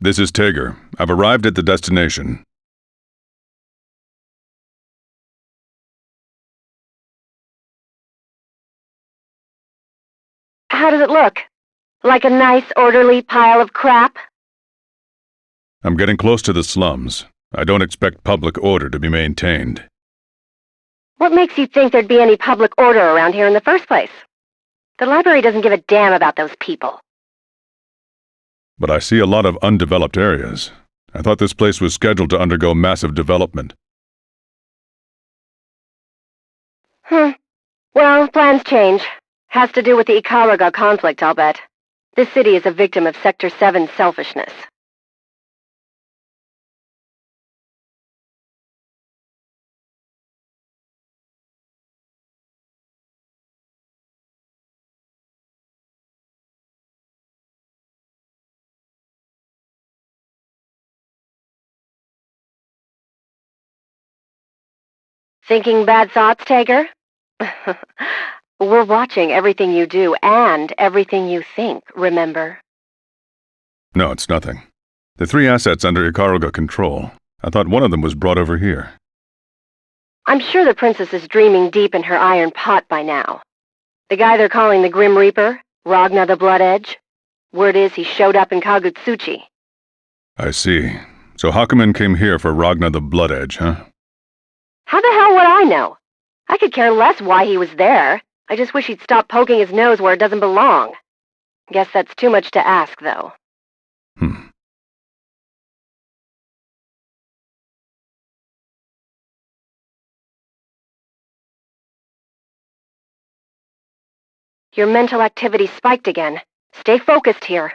This is Tager. I've arrived at the destination. How does it look? Like a nice, orderly pile of crap? I'm getting close to the slums. I don't expect public order to be maintained. What makes you think there'd be any public order around here in the first place? The library doesn't give a damn about those people. But I see a lot of undeveloped areas. I thought this place was scheduled to undergo massive development. Well, plans change. Has to do with the Icaraga conflict, I'll bet. This city is a victim of Sector 7's selfishness. Thinking bad thoughts, Tager? We're watching everything you do and everything you think, remember? No, it's nothing. The 3 assets under Icaraga control. I thought one of them was brought over here. I'm sure the princess is dreaming deep in her iron pot by now. The guy they're calling the Grim Reaper, Ragna the Blood Edge. Word is he showed up in Kagutsuchi. I see. So Hakumen came here for Ragna the Blood Edge, huh? How the hell would I know? I could care less why he was there. I just wish he'd stop poking his nose where it doesn't belong. Guess that's too much to ask, though. Your mental activity spiked again. Stay focused here.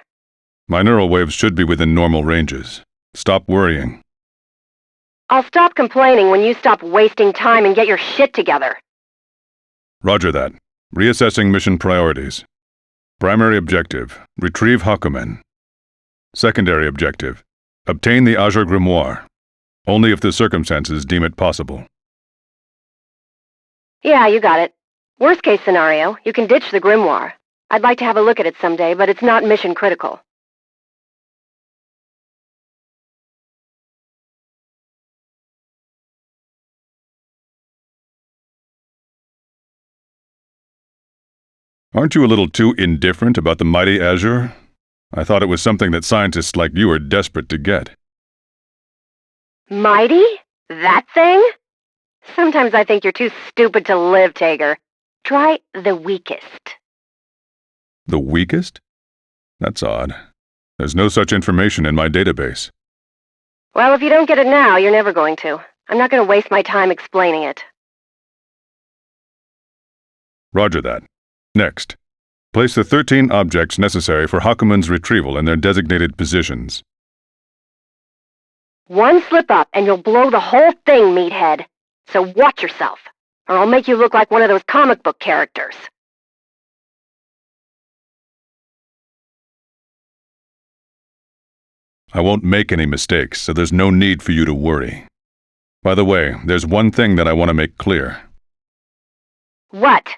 My neural waves should be within normal ranges. Stop worrying. I'll stop complaining when you stop wasting time and get your shit together. Roger that. Reassessing mission priorities. Primary objective, retrieve Hakumen. Secondary objective, obtain the Azure Grimoire. Only if the circumstances deem it possible. Yeah, you got it. Worst case scenario, you can ditch the Grimoire. I'd like to have a look at it someday, but it's not mission critical. Aren't you a little too indifferent about the mighty Azure? I thought it was something that scientists like you are desperate to get. Mighty? That thing? Sometimes I think you're too stupid to live, Tager. Try the weakest. The weakest? That's odd. There's no such information in my database. Well, if you don't get it now, you're never going to. I'm not going to waste my time explaining it. Roger that. Next, place the 13 objects necessary for Hakumen's retrieval in their designated positions. One slip-up and you'll blow the whole thing, meathead. So watch yourself, or I'll make you look like one of those comic book characters. I won't make any mistakes, so there's no need for you to worry. By the way, there's one thing that I want to make clear. What?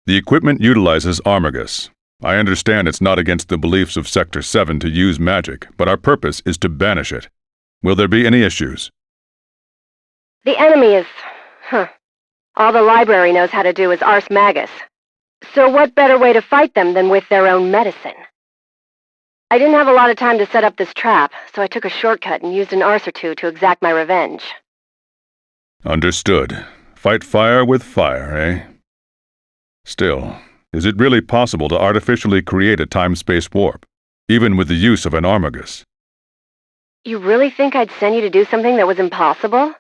The equipment utilizes Armagus. I understand it's not against the beliefs of Sector 7 to use magic, but our purpose is to banish it. Will there be any issues? The enemy is... All the library knows how to do is Ars Magus. So what better way to fight them than with their own medicine? I didn't have a lot of time to set up this trap, so I took a shortcut and used an Ars or two to exact my revenge. Understood. Fight fire with fire, eh? Still, is it really possible to artificially create a time-space warp, even with the use of an Armagus? You really think I'd send you to do something that was impossible?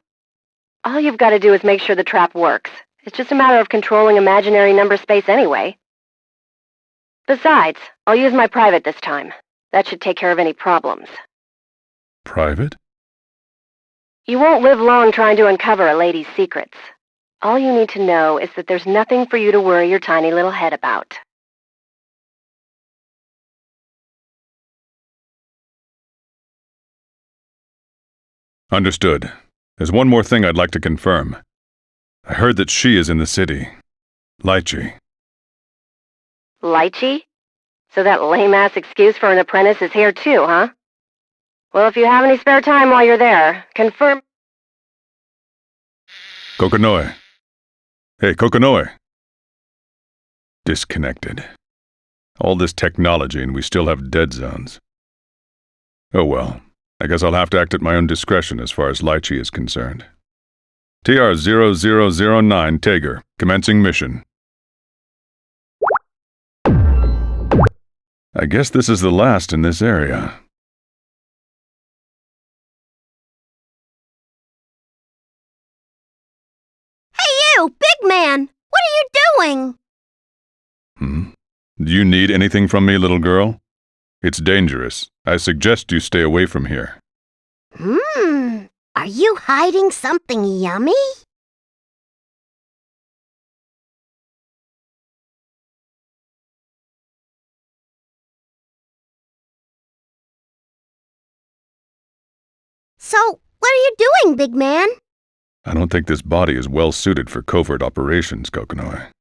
All you've got to do is make sure the trap works. It's just a matter of controlling imaginary number space anyway. Besides, I'll use my private this time. That should take care of any problems. Private? You won't live long trying to uncover a lady's secrets. All you need to know is that there's nothing for you to worry your tiny little head about. Understood. There's one more thing I'd like to confirm. I heard that she is in the city. Lychee. Lychee? So that lame-ass excuse for an apprentice is here too, huh? Well, if you have any spare time while you're there, confirm... Kokonoi. Hey, Kokonoi. Disconnected. All this technology and we still have dead zones. Oh well, I guess I'll have to act at my own discretion as far as Lychee is concerned. TR-0009 TAGER, commencing mission. I guess this is the last in this area. Hey you, big man! What are you doing? Do you need anything from me, little girl? It's dangerous. I suggest you stay away from here. Are you hiding something yummy? So, what are you doing, big man? I don't think this body is well suited for covert operations, Kokonoi.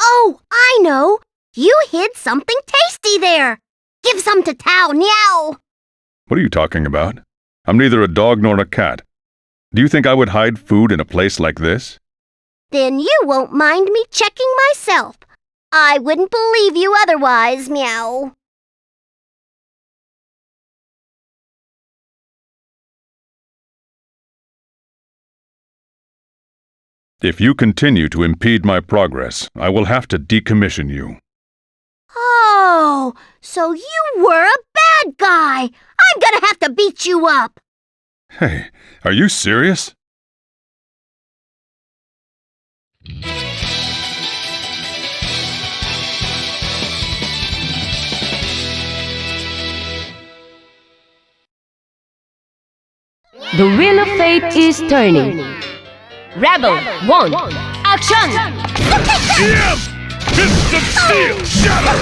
Oh, I know! You hid something tasty there! Give some to Tao, meow! What are you talking about? I'm neither a dog nor a cat. Do you think I would hide food in a place like this? Then you won't mind me checking myself. I wouldn't believe you otherwise, meow. If you continue to impede my progress, I will have to decommission you. Oh, so you were a bad guy! I'm gonna have to beat you up! Hey, are you serious? The wheel of fate is turning. Rebel 1, action! GM! Fists of steel! Shatter!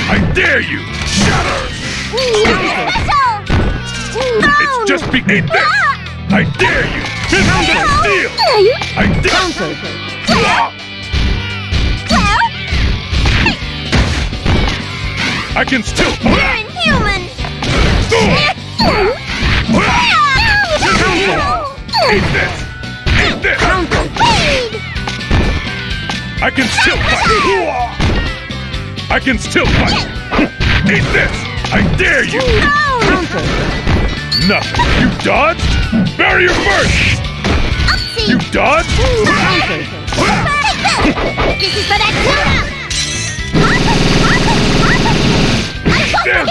I dare you! Shatter! It's just beginning. Eat this! I dare you! Fists of steel! I dare you! I can still fight! Inhuman! Eat this! Eat this! I can still fight! I can still fight! Eat this! I dare you! Nothing! You dodged? Bury your first! You dodged? This is for that tuna! Damn.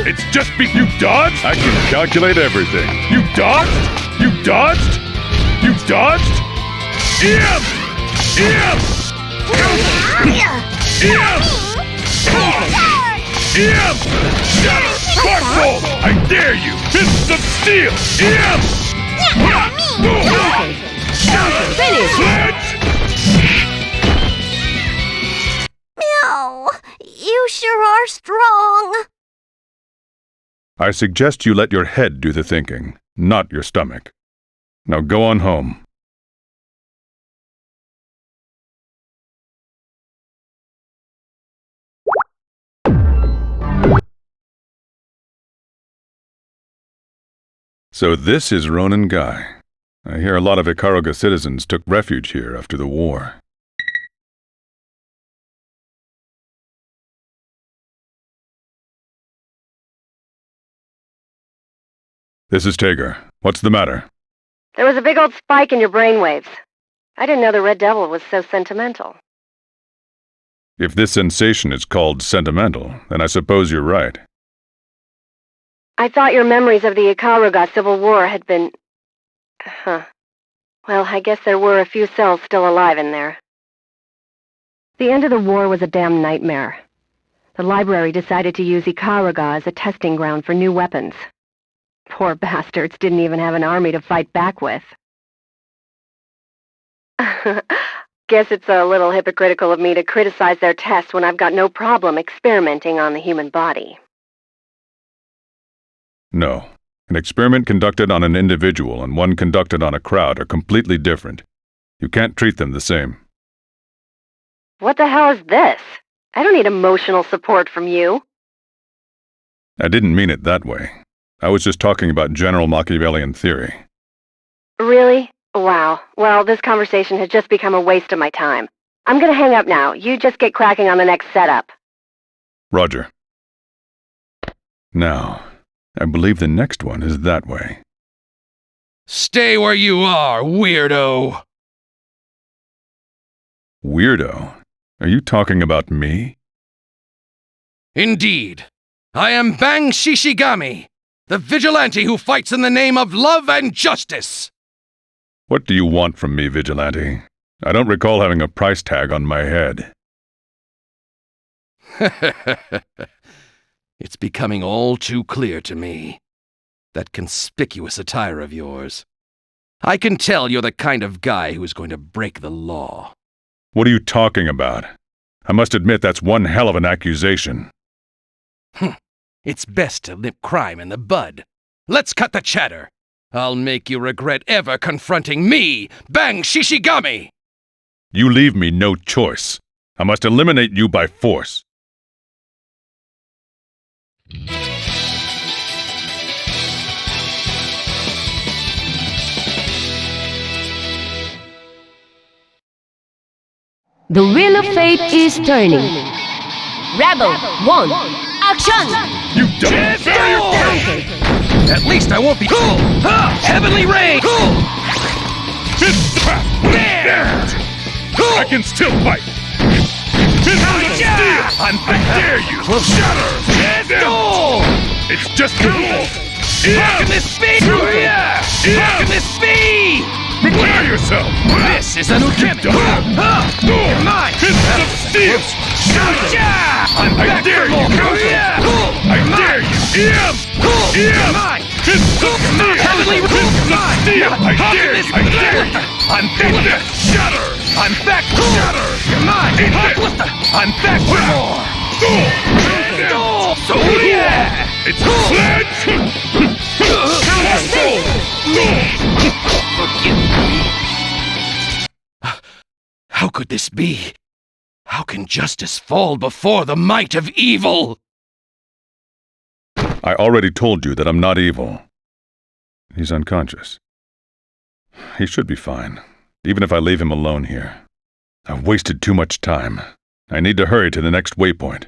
It's just you dodged? I can calculate everything. You dodged? You dodged? You dodged? EM! EM! EM! EM! Shatter! Sparkbolt! I dare you! Fists of steel! EM! Finish! Sledge! Meow! You sure are strong! I suggest you let your head do the thinking, not your stomach. Now go on home. So this is Ronin Guy. I hear a lot of Ikaruga citizens took refuge here after the war. This is Tager. What's the matter? There was a big old spike in your brainwaves. I didn't know the Red Devil was so sentimental. If this sensation is called sentimental, then I suppose you're right. I thought your memories of the Ikaruga Civil War had been... Well, I guess there were a few cells still alive in there. The end of the war was a damn nightmare. The library decided to use Ikaruga as a testing ground for new weapons. Poor bastards didn't even have an army to fight back with. Guess it's a little hypocritical of me to criticize their tests when I've got no problem experimenting on the human body. No. An experiment conducted on an individual and one conducted on a crowd are completely different. You can't treat them the same. What the hell is this? I don't need emotional support from you. I didn't mean it that way. I was just talking about general Machiavellian theory. Really? Wow. Well, this conversation has just become a waste of my time. I'm gonna hang up now. You just get cracking on the next setup. Roger. Now, I believe the next one is that way. Stay where you are, weirdo! Weirdo? Are you talking about me? Indeed. I am Bang Shishigami, the vigilante who fights in the name of love and justice! What do you want from me, Vigilante? I don't recall having a price tag on my head. It's becoming all too clear to me. That conspicuous attire of yours. I can tell you're the kind of guy who is going to break the law. What are you talking about? I must admit that's one hell of an accusation. It's best to nip crime in the bud. Let's cut the chatter. I'll make you regret ever confronting me, Bang Shishigami! You leave me no choice. I must eliminate you by force. The wheel of fate is turning. Rebel 1, action! You don't failure! At least I won't be cool! Heavenly rain! Cool! There! I can still fight! I dare you! Shatter! Let's go! It's just a rule! How can this be? How can this be? Prepare yourself! This is a new gimmick! You're mine! Fists of steel! I'm back dare for you! more! I dare you! You're mine! Fists of steel! Heavenly Fists of steel! I dare you! I dare you! I'm back! Shatter! I'm back! Shatter! You're mine! I'm back for more! So yeah! It's a sledge! How could this be? How can justice fall before the might of evil? I already told you that I'm not evil. He's unconscious. He should be fine, even if I leave him alone here. I've wasted too much time. I need to hurry to the next waypoint.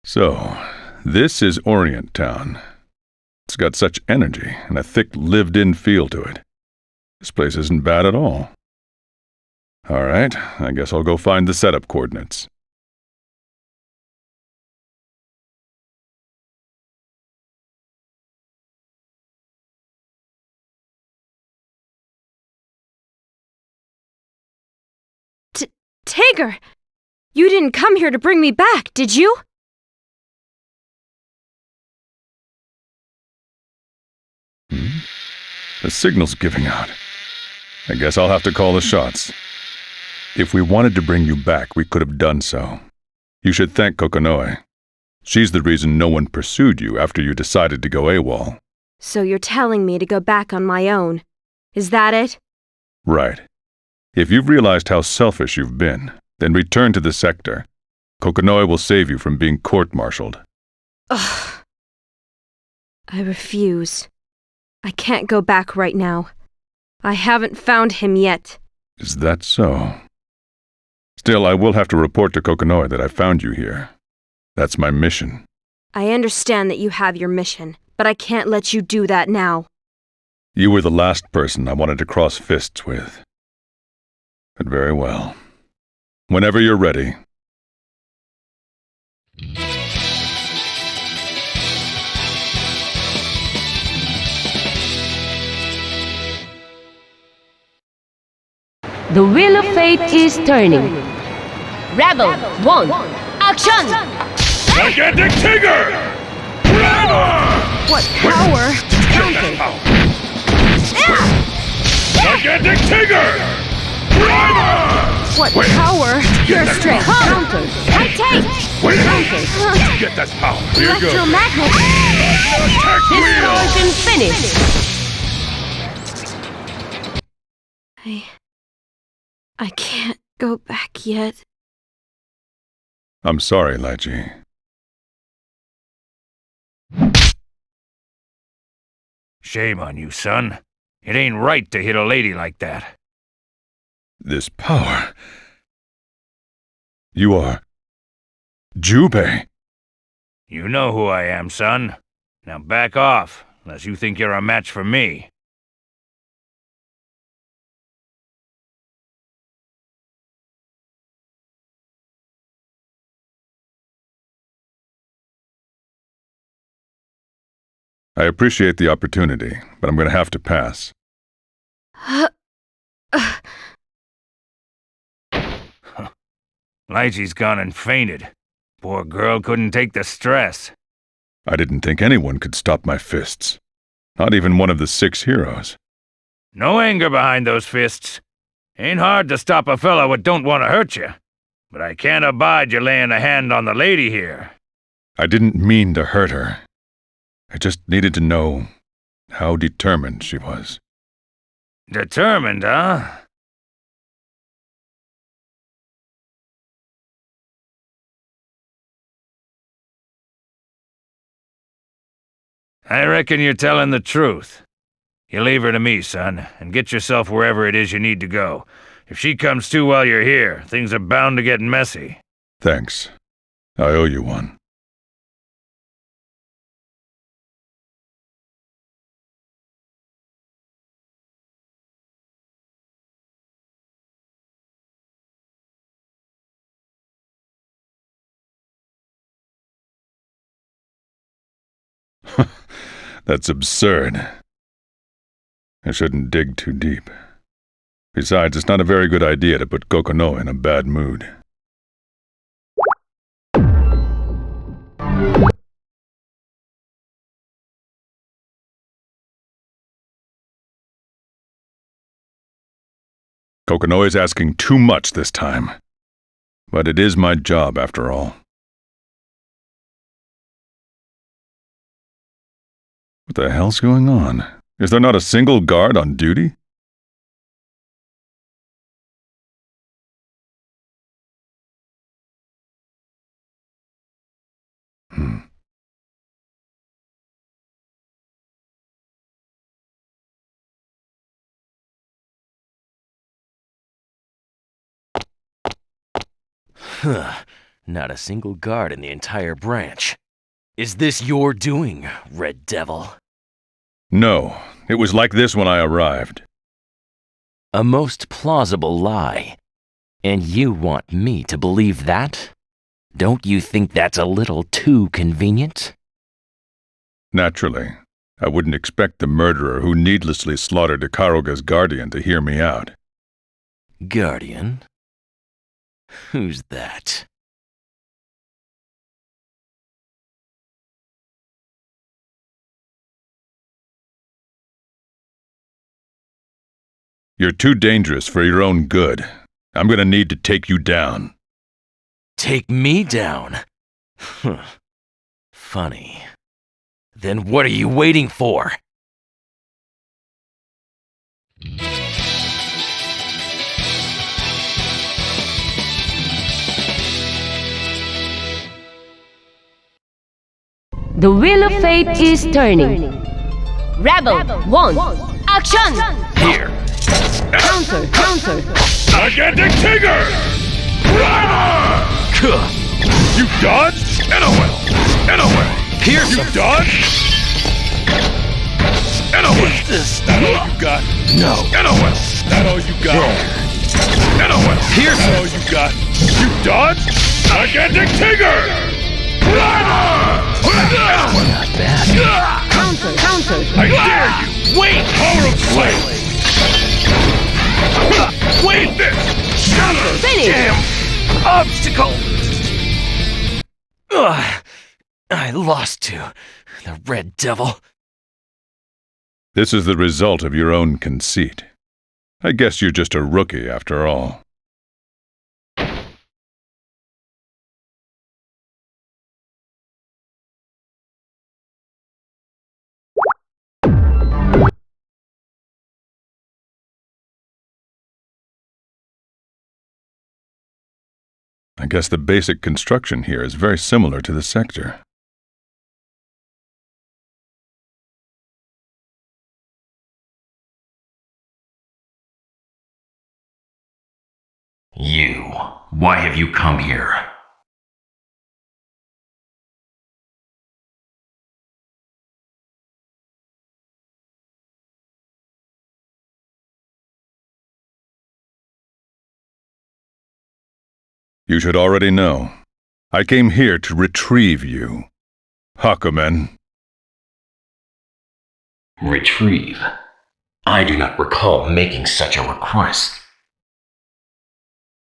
So, this is Orient Town. It's got such energy and a thick, lived-in feel to it. This place isn't bad at all. All right, I guess I'll go find the setup coordinates. Tager! You didn't come here to bring me back, did you? The signal's giving out. I guess I'll have to call the shots. If we wanted to bring you back, we could have done so. You should thank Kokonoi. She's the reason no one pursued you after you decided to go AWOL. So you're telling me to go back on my own. Is that it? Right. If you've realized how selfish you've been, then return to the sector. Kokonoi will save you from being court-martialed. Ugh. I refuse. I can't go back right now. I haven't found him yet. Is that so? Still, I will have to report to Kokonoi that I found you here. That's my mission. I understand that you have your mission, but I can't let you do that now. You were the last person I wanted to cross fists with. But very well. Whenever you're ready. The wheel of fate is turning. Rebel 1, action! Gigantic TAGER! What power? Counter! Gigantic TAGER! What power? Your strength. Counter. I take. Wait! Counter. Get that power! Here you go! Electromagnet. Attack wheel! Installation finished. I can't go back yet. I'm sorry, Lachi. Shame on you, son. It ain't right to hit a lady like that. This power... You are... Jubei. You know who I am, son. Now back off, unless you think you're a match for me. I appreciate the opportunity, but I'm going to have to pass. Lychee's gone and fainted. Poor girl couldn't take the stress. I didn't think anyone could stop my fists. Not even one of the 6 heroes. No anger behind those fists. Ain't hard to stop a fella what don't want to hurt you. But I can't abide you laying a hand on the lady here. I didn't mean to hurt her. I just needed to know how determined she was. Determined, huh? I reckon you're telling the truth. You leave her to me, son, and get yourself wherever it is you need to go. If she comes to while you're here, things are bound to get messy. Thanks. I owe you one. That's absurd. I shouldn't dig too deep. Besides, it's not a very good idea to put Kokono in a bad mood. Kokono is asking too much this time. But it is my job, after all. What the hell's going on? Is there not a single guard on duty? Not a single guard in the entire branch. Is this your doing, Red Devil? No, it was like this when I arrived. A most plausible lie. And you want me to believe that? Don't you think that's a little too convenient? Naturally, I wouldn't expect the murderer who needlessly slaughtered Ikaruga's guardian to hear me out. Guardian? Who's that? You're too dangerous for your own good. I'm gonna need to take you down. Take me down? Funny. Then what are you waiting for? The wheel of fate is turning. Rebel 1. Action! Here. Counter, counter. Gigantic TAGER! You dodged? NOL! NOL! Here's You dodged? NOL! That all you got? No. NOL! That all you got? NOL! Here's That all you got? You dodged? Gigantic TAGER! Not bad. Counter, counter. I dare you! Wait! Power of flame! Wait! This! Finish! Damn obstacle! Ugh. I lost to the Red Devil. This is the result of your own conceit. I guess you're just a rookie after all. I guess the basic construction here is very similar to the sector. You, why have you come here? You should already know. I came here to retrieve you. Hakumen. Retrieve? I do not recall making such a request.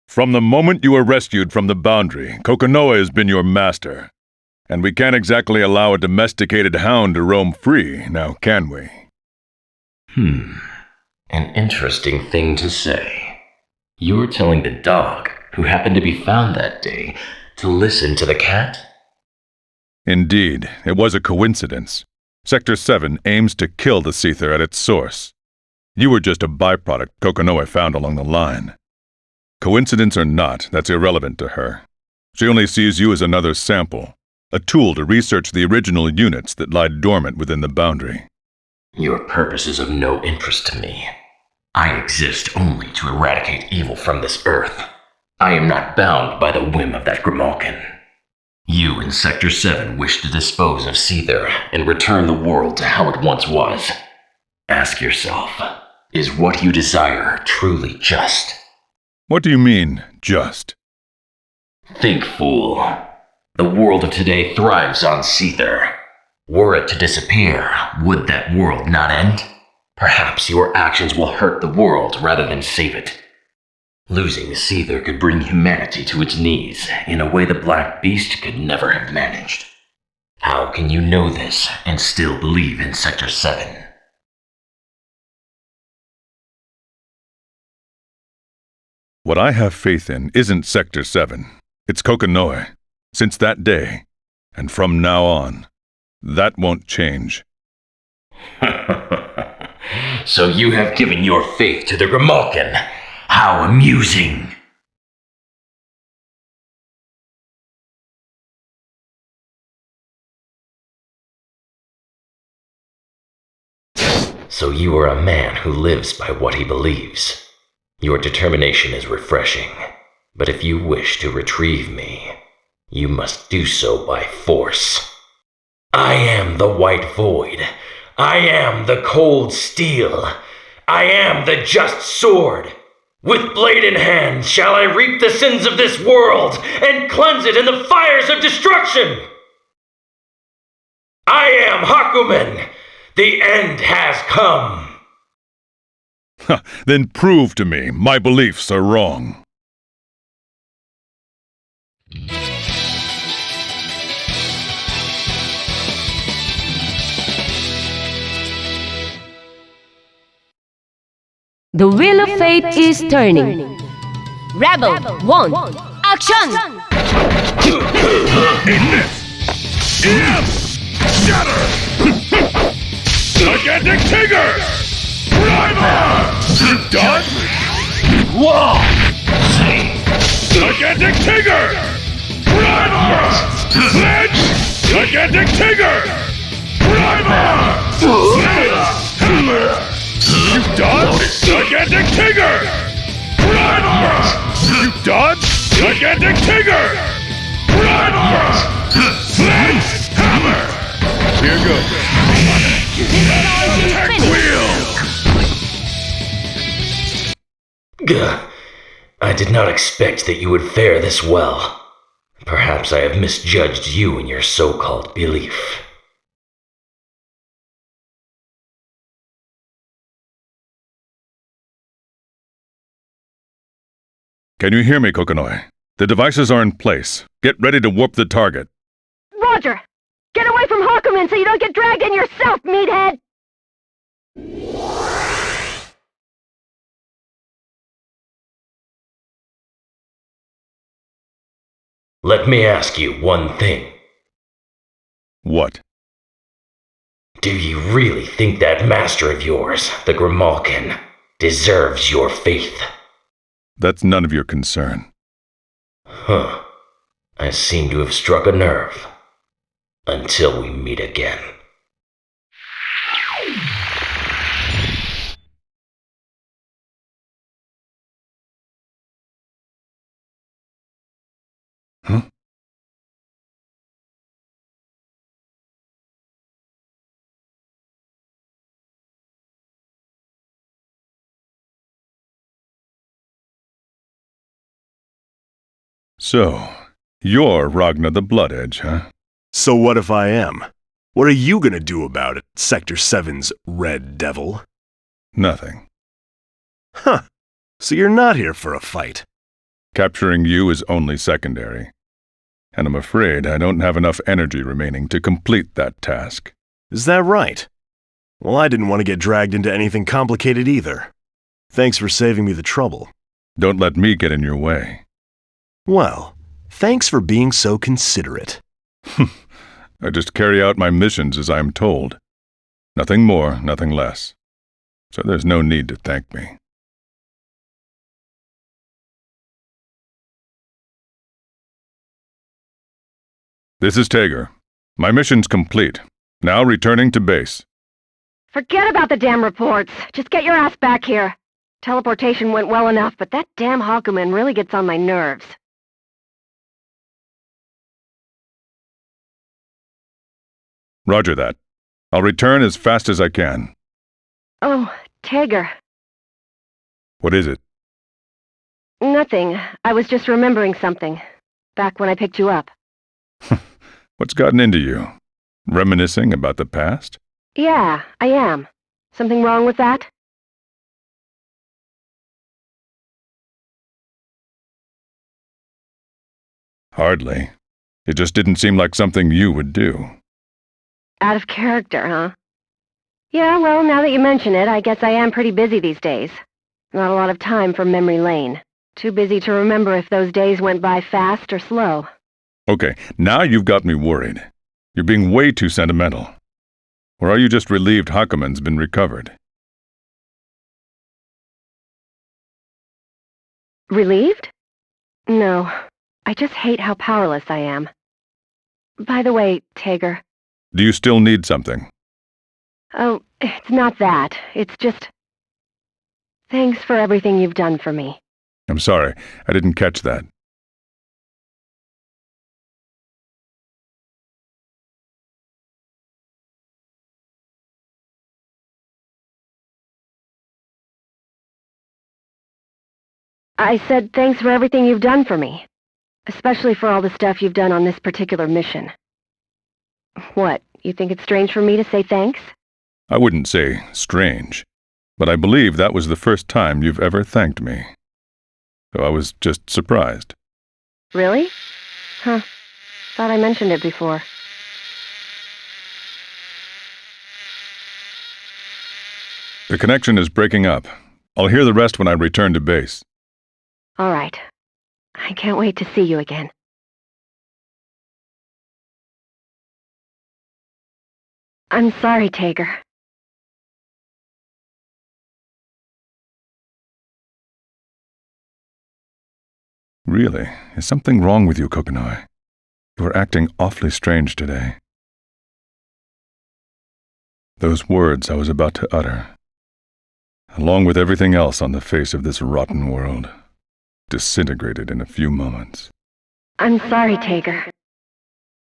From the moment you were rescued from the boundary, Kokonoe has been your master. And we can't exactly allow a domesticated hound to roam free, now can we? An interesting thing to say. You're telling the dog, who happened to be found that day, to listen to the cat? Indeed, it was a coincidence. Sector 7 aims to kill the Seether at its source. You were just a byproduct Kokonoe found along the line. Coincidence or not, that's irrelevant to her. She only sees you as another sample, a tool to research the original units that lie dormant within the boundary. Your purpose is of no interest to me. I exist only to eradicate evil from this earth. I am not bound by the whim of that Grimalkin. You in Sector 7 wish to dispose of Seether and return the world to how it once was. Ask yourself, is what you desire truly just? What do you mean, just? Think, fool. The world of today thrives on Seether. Were it to disappear, would that world not end? Perhaps your actions will hurt the world rather than save it. Losing Seether could bring humanity to its knees in a way the Black Beast could never have managed. How can you know this and still believe in Sector 7? What I have faith in isn't Sector 7. It's Kokonoe. Since that day, and from now on, that won't change. So you have given your faith to the Grimalkin. How amusing! So you are a man who lives by what he believes. Your determination is refreshing, but if you wish to retrieve me, you must do so by force. I am the White Void. I am the cold steel. I am the just sword. With blade in hand shall I reap the sins of this world and cleanse it in the fires of destruction. I am Hakumen. The end has come. Then prove to me my beliefs are wrong. The wheel of fate is turning. Rebel 1, action! Shatter! Gigantic Tiger! Primer! Dodge! Whoa! Gigantic Tiger! Primer! Sledge! Gigantic Tiger! Primer! Sledge! Hammer! You dodge! Gigantic Tiger! Primer! You dodge! Gigantic Tiger! Primer! Sledge! Hammer! Here goes. Attack wheel! Gah. I did not expect that you would fare this well. Perhaps I have misjudged you in your so-called belief. Can you hear me, Kokonoe? The devices are in place. Get ready to warp the target. Roger! Get away from Hakumen so you don't get dragged in yourself, meathead! Let me ask you one thing. What? Do you really think that master of yours, the Grimalkin, deserves your faith? That's none of your concern. Huh. I seem to have struck a nerve. Until we meet again. Huh? So, you're Ragnar the Blood Edge, huh? So what if I am? What are you gonna do about it, Sector 7's Red Devil? Nothing. Huh. So you're not here for a fight. Capturing you is only secondary. And I'm afraid I don't have enough energy remaining to complete that task. Is that right? Well, I didn't want to get dragged into anything complicated either. Thanks for saving me the trouble. Don't let me get in your way. Well, thanks for being so considerate. I just carry out my missions as I am told. Nothing more, nothing less. So there's no need to thank me. This is Tager. My mission's complete. Now returning to base. Forget about the damn reports. Just get your ass back here. Teleportation went well enough, but that damn Hakumen really gets on my nerves. Roger that. I'll return as fast as I can. Oh, Tager. What is it? Nothing. I was just remembering something. Back when I picked you up. What's gotten into you? Reminiscing about the past? Yeah, I am. Something wrong with that? Hardly. It just didn't seem like something you would do. Out of character, huh? Yeah, well, now that you mention it, I guess I am pretty busy these days. Not a lot of time for memory lane. Too busy to remember if those days went by fast or slow. Okay, now you've got me worried. You're being way too sentimental. Or are you just relieved Hakumen's been recovered? Relieved? No. I just hate how powerless I am. By the way, Tager. Do you still need something? Oh, it's not that. It's just... Thanks for everything you've done for me. I'm sorry, I didn't catch that. I said thanks for everything you've done for me. Especially for all the stuff you've done on this particular mission. What, you think it's strange for me to say thanks? I wouldn't say strange, but I believe that was the first time you've ever thanked me. So I was just surprised. Really? Huh. Thought I mentioned it before. The connection is breaking up. I'll hear the rest when I return to base. All right. I can't wait to see you again. I'm sorry, Tager. Really? Is something wrong with you, Kokonoi? You are acting awfully strange today. Those words I was about to utter, along with everything else on the face of this rotten world, disintegrated in a few moments. I'm sorry, Tager.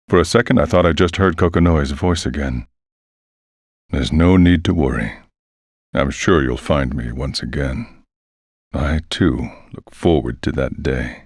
For a second, I thought I just heard Kokonoi's voice again. There's no need to worry. I'm sure you'll find me once again. I, too, look forward to that day.